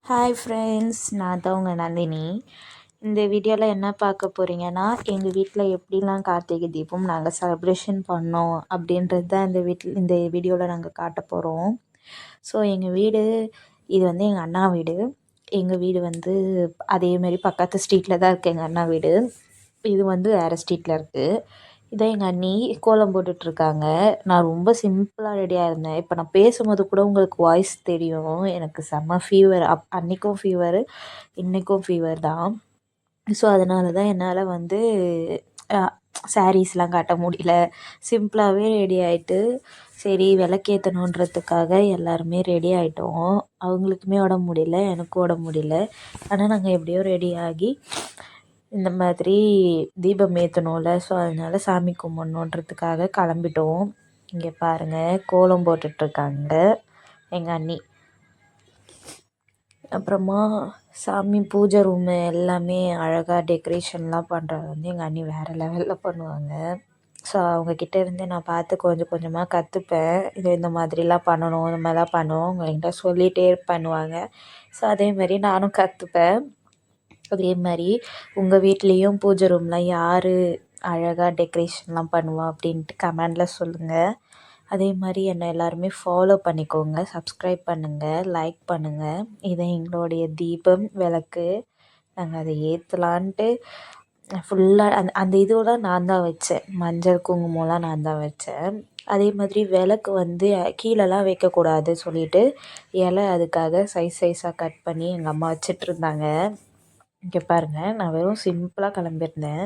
Hi friends, நான் தான் உங்கள் நந்தினி. இந்த வீடியோவில் என்ன பார்க்க போகிறீங்கன்னா, எங்கள் வீட்டில் எப்படிலாம் கார்த்திகை தீபம் நாங்கள் செலிப்ரேஷன் பண்ணோம் அப்படின்றது தான் இந்த வீடியோவில் நாங்கள் காட்ட போகிறோம். ஸோ எங்கள் வீடு இது வந்து எங்கள் அண்ணா வீடு. எங்கள் வீடு வந்து அதேமாரி பக்கத்து ஸ்ட்ரீட்டில் தான் இருக்குது எங்கள் அண்ணா வீடு. இது வந்து வேறு ஸ்ட்ரீட்டில் இருக்குது. இதான் எங்கள் அண்ணி கோலம் போட்டுட்ருக்காங்க. நான் ரொம்ப சிம்பிளாக ரெடியாக இருந்தேன். இப்போ நான் பேசும்போது கூட உங்களுக்கு வாய்ஸ் தெரியும். எனக்கு செம்ம ஃபீவர். அன்றைக்கும் ஃபீவரு, இன்றைக்கும் ஃபீவர் தான். ஸோ அதனால தான் என்னால் வந்து சாரீஸ்லாம் காட்ட முடியல. சிம்பிளாகவே ரெடி ஆகிட்டு சரி விளக்கேற்றணுன்றதுக்காக எல்லாருமே ரெடி ஆகிட்டோம். அவங்களுக்குமே உடம்பு முடியல, எனக்கும் உடம்பு முடியல. ஆனால் நாங்கள் எப்படியோ ரெடி ஆகி இந்த மாதிரி தீபம் ஏற்றணும்ல, ஸோ அதனால் சாமி கும்பிட்ணுன்றதுக்காக கிளம்பிட்டோம். இங்கே பாருங்கள், கோலம் போட்டுட்ருக்காங்க எங்கள் அண்ணி. அப்புறமா சாமி பூஜை ரூமு எல்லாமே அழகாக டெக்கரேஷன்லாம் பண்ணுறது வந்து எங்கள் அண்ணி வேறு லெவலில் பண்ணுவாங்க. ஸோ அவங்கக்கிட்ட இருந்து நான் பார்த்து கொஞ்சம் கொஞ்சமாக கற்றுப்பேன். இந்த மாதிரிலாம் பண்ணணும், இந்த மாதிரிலாம் பண்ணுவோம் அவங்கள்கிட்ட சொல்லிகிட்டே பண்ணுவாங்க. ஸோ அதேமாதிரி நானும் கற்றுப்பேன். அதே மாதிரி உங்கள் வீட்லேயும் பூஜை ரூம்லாம் யார் அழகாக டெக்கரேஷன்லாம் பண்ணுவா அப்படின்ட்டு கமெண்டில் சொல்லுங்கள். அதே மாதிரி என்னை எல்லாருமே ஃபாலோ பண்ணிக்கோங்க, சப்ஸ்கிரைப் பண்ணுங்கள், லைக் பண்ணுங்கள். இதை எங்களுடைய தீபம் விளக்கு. நாங்கள் அதை ஏற்றலான்ட்டு ஃபுல்லாக அந்த இதோட நான் தான் வச்சேன். மஞ்சள் குங்குமம்லாம் நான் தான் வச்சேன். அதே மாதிரி விளக்கு வந்து கீழெல்லாம் வைக்கக்கூடாது சொல்லிவிட்டு இலை அதுக்காக சைஸாக கட் பண்ணி எங்கள் அம்மா வச்சிட்ருந்தாங்க. இங்கே பாருங்கள், நான் வெறும் சிம்பிளாக கிளம்பியிருந்தேன்.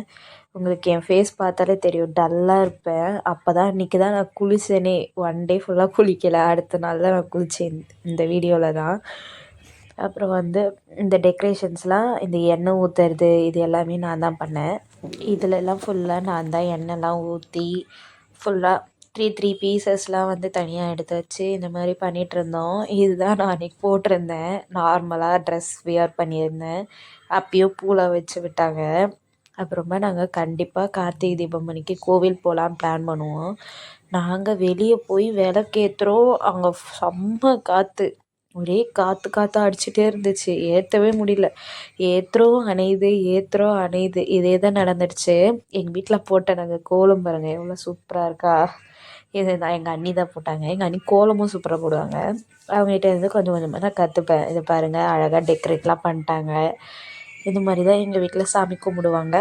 உங்களுக்கு என் ஃபேஸ் பார்த்தாலே தெரியும், டல்லாக இருப்பேன். அப்போ தான் இன்றைக்கி தான் நான் குளித்தேனே. ஒன் டே ஃபுல்லாக குளிக்கலை, அடுத்த நாள் தான் நான் குளித்தேன் இந்த வீடியோவில் தான். அப்புறம் வந்து இந்த டெக்கரேஷன்ஸ்லாம், இந்த எண்ணெய் ஊற்றுறது இது எல்லாமே நான் தான் பண்ணேன். இதிலெல்லாம் ஃபுல்லாக நான் தான் எண்ணெய்லாம் ஊற்றி ஃபுல்லாக த்ரீ பீசஸ்லாம் வந்து தனியாக எடுத்து வச்சு இந்த மாதிரி பண்ணிகிட்ருந்தோம். இதுதான் நான் அன்றைக்கி போட்டிருந்தேன். நார்மலாக ட்ரெஸ் வியர் பண்ணியிருந்தேன். அப்பயும் பூலாம் வச்சு விட்டாங்க. அப்புறமா நாங்கள் கண்டிப்பாக கார்த்திகை தீபம் அன்றைக்கி கோவில் போகலான்னு பிளான் பண்ணுவோம். நாங்கள் வெளியே போய் விளக்கேற்றுறோம், அங்கே செம்ம காற்று, ஒரே காற்று அடிச்சுட்டே இருந்துச்சு. ஏற்றவே முடியல. ஏற்றுறோம் அணையுது, இதே தான் நடந்துடுச்சு. எங்கள் வீட்டில் போட்ட நாங்கள் கோலம் பாருங்கள் எவ்வளோ சூப்பராக இருக்கா. இது தான் எங்கள் அண்ணி தான் போட்டாங்க. எங்கள் அண்ணி கோலமும் சூப்பராக போடுவாங்க. அவங்ககிட்ட இருந்து கொஞ்சம் கொஞ்சமாக நான் கற்றுப்பேன். இதை பாருங்கள், அழகாக டெக்கரேட்லாம் பண்ணிட்டாங்க. இது மாதிரி தான் எங்கள் வீட்டில் சாமி கும்பிடுவாங்க.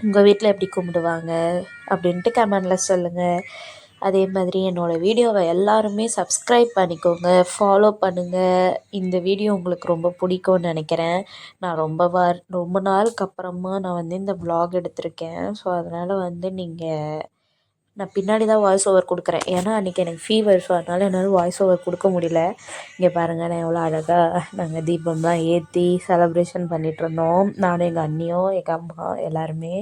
உங்கள் வீட்டில் எப்படி கும்பிடுவாங்க அப்படின்ட்டு கமெண்டில் சொல்லுங்கள். அதே மாதிரி என்னோடய வீடியோவை எல்லாருமே சப்ஸ்கிரைப் பண்ணிக்கோங்க, ஃபாலோ பண்ணுங்கள். இந்த வீடியோ உங்களுக்கு ரொம்ப பிடிக்கும்னு நினைக்கிறேன். நான் ரொம்ப நாளுக்கு அப்புறமா நான் வந்து இந்த வ்ளாக் எடுத்திருக்கேன். ஸோ அதனால் வந்து நான் பின்னாடி தான் வாய்ஸ் ஓவர் கொடுக்குறேன். ஏன்னா அன்றைக்கி எனக்கு ஃபீவர். ஸோ அதனால் என்னால் வாய்ஸ் ஓவர் கொடுக்க முடியல. இங்கே பாருங்கள், நான் எவ்வளோ அழகாக நாங்கள் தீபம்லாம் ஏற்றி செலப்ரேஷன் பண்ணிகிட்ருந்தோம். நானும் எங்கள் அண்ணியும் எங்கள் அம்மா எல்லாருமே.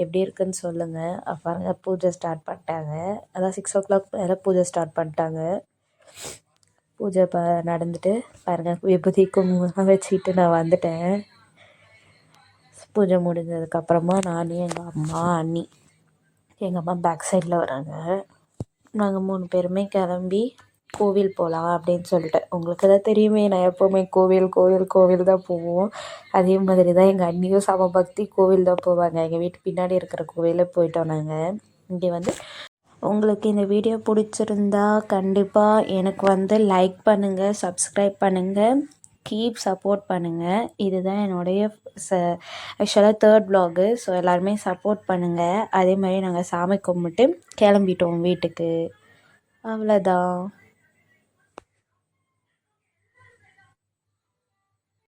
எப்படி இருக்குதுன்னு சொல்லுங்கள். பாருங்கள், பூஜை ஸ்டார்ட் பண்ணிட்டாங்க. அதான் 6 o'clock மேலே பூஜை ஸ்டார்ட் பண்ணிட்டாங்க. பூஜை நடந்துட்டு பாருங்கள், விபூதி குங்குமம் வச்சுக்கிட்டு நான் வந்துட்டேன். பூஜை முடிஞ்சதுக்கப்புறமா நான், எங்கள் அம்மா, அண்ணி, எங்கள் அம்மா பேக் சைடில் வராங்க. நாங்கள் 3 பேருமே கிளம்பி கோவில் போகலாம் அப்படின்னு சொல்லிட்டு. உங்களுக்கு தான் தெரியுமே, நான் எப்போவுமே கோவில் தான் போவோம். அதே மாதிரி தான் எங்கள் அண்ணியும் சமபக்தி, கோவில் தான் போவாங்க. எங்கள் வீட்டு பின்னாடி இருக்கிற கோவிலில் போயிட்டோம் நாங்கள். இங்கே வந்து உங்களுக்கு இந்த வீடியோ பிடிச்சிருந்தா கண்டிப்பாக எனக்கு வந்து லைக் பண்ணுங்கள், சப்ஸ்கிரைப் பண்ணுங்கள், கீப் சப்போர்ட் பண்ணுங்கள். இதுதான் என்னுடைய ஆக்சுவலாக 3rd vlog. ஸோ எல்லாருமே சப்போர்ட் பண்ணுங்கள். அதே மாதிரி நாங்கள் சாமி கும்பிட்டு கிளம்பிட்டோம் வீட்டுக்கு. அவ்வளோதான்.